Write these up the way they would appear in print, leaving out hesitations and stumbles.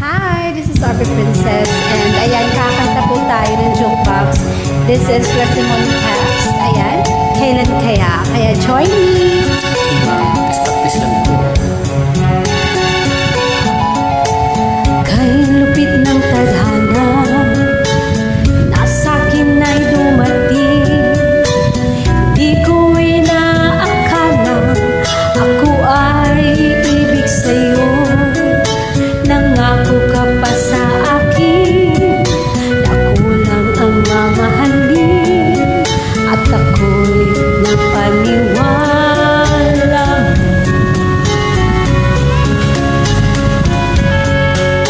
Hi, this is Arby Princess and ayan, kakanta po tayo ng jukebox. This is Testimony Cast. Ayan, kailan kaya? Kaya join me! Okay ma'am, practice lang po. Kay lupit ng tadhana, nasa'kin na'y dumating. Di ko inaakala, ako ay ibig sa'yo. Nangako ka pa sa akin, ako lang ang mamahalin, at ako'y napaniwala.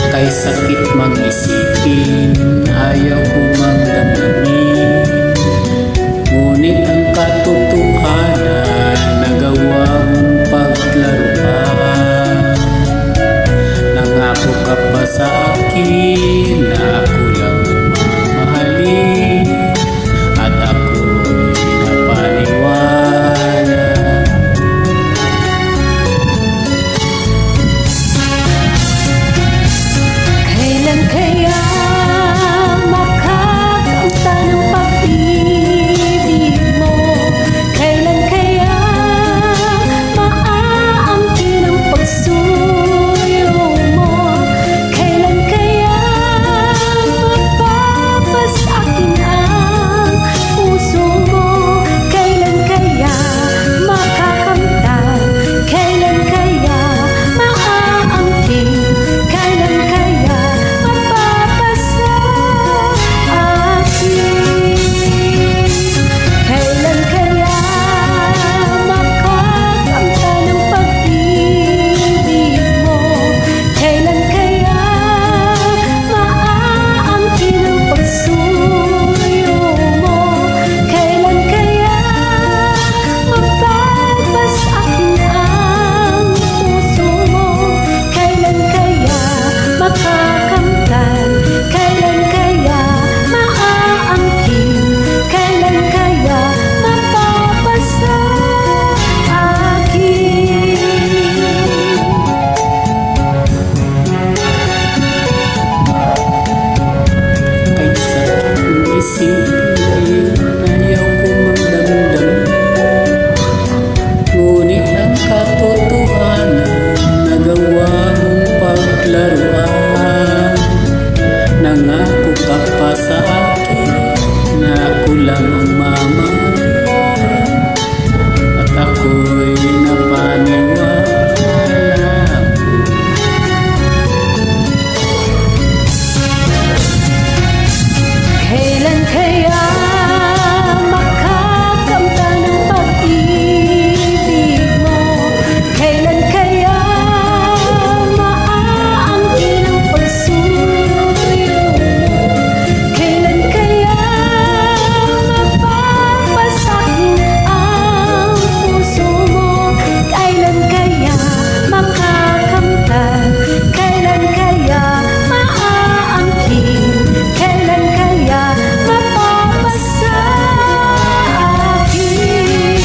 Kay sakit mag-isipin, ayaw ko magdamdamin. Ngunit ang katotohanan, nagawa mong paglaruan. Nangako ka pa sa akin, na ako lang ang mamahalin, at ako'y napaniwala. Kailan kaya makakamta ng pag-ibig mo? Kailan kaya maaangkin ang pagsuyo mo? Kailan kaya mapapasakin ang puso mo? Kailan kaya makakamtan? Kailan kaya maaangkin? Kailan kaya mapapasa akin? Kailan kaya makakamta ng pag-ibig mo? Kailan kaya maaangkin ang pagsuyo mo? Kailan kaya mapapasakin ang puso mo? Kailan kaya makakamtan? Kailan kaya maaangkin? Kailan kaya mapapasa akin? Kay sakit mag-isipin, ayaw ko magdamdamin. Ngunit ang katotohanan, nagawa mong paglaruan. Nangako ka pa sa akin, na ako lang ang mamahalin, at ako'y napaniwala. Kailan kaya makakamta ng pag-ibig mo? Kailan kaya maaangkin ang pagsuyo mo? Kailan kaya mapapasakin ang puso mo? Kailan kaya makakamtan? Kailan kaya maaangkin? Kailan kaya mapapasa akin?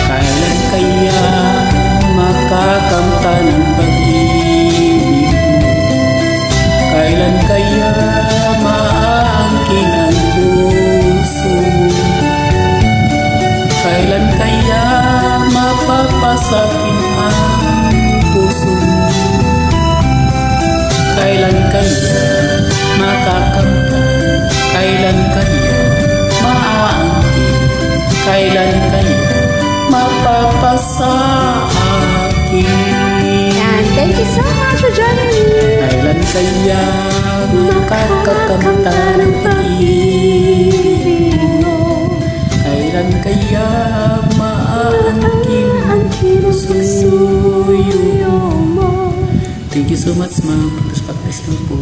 Kailan kaya makakamta ng pag-ibig mo? Kailan kaya maaangkin ang puso mo? Kailan kaya mapapasakin ang puso mo? Kailan kaya makakamta? Kailan kaya maaangkin? Kailan kaya mapapasa akin? And thank you so much for joining me. Kailan kaya makakakamta ng pag-ibig mo? Kailan kaya maaangkin ang puso mo? Thank you so much ma'am. Practice lang po.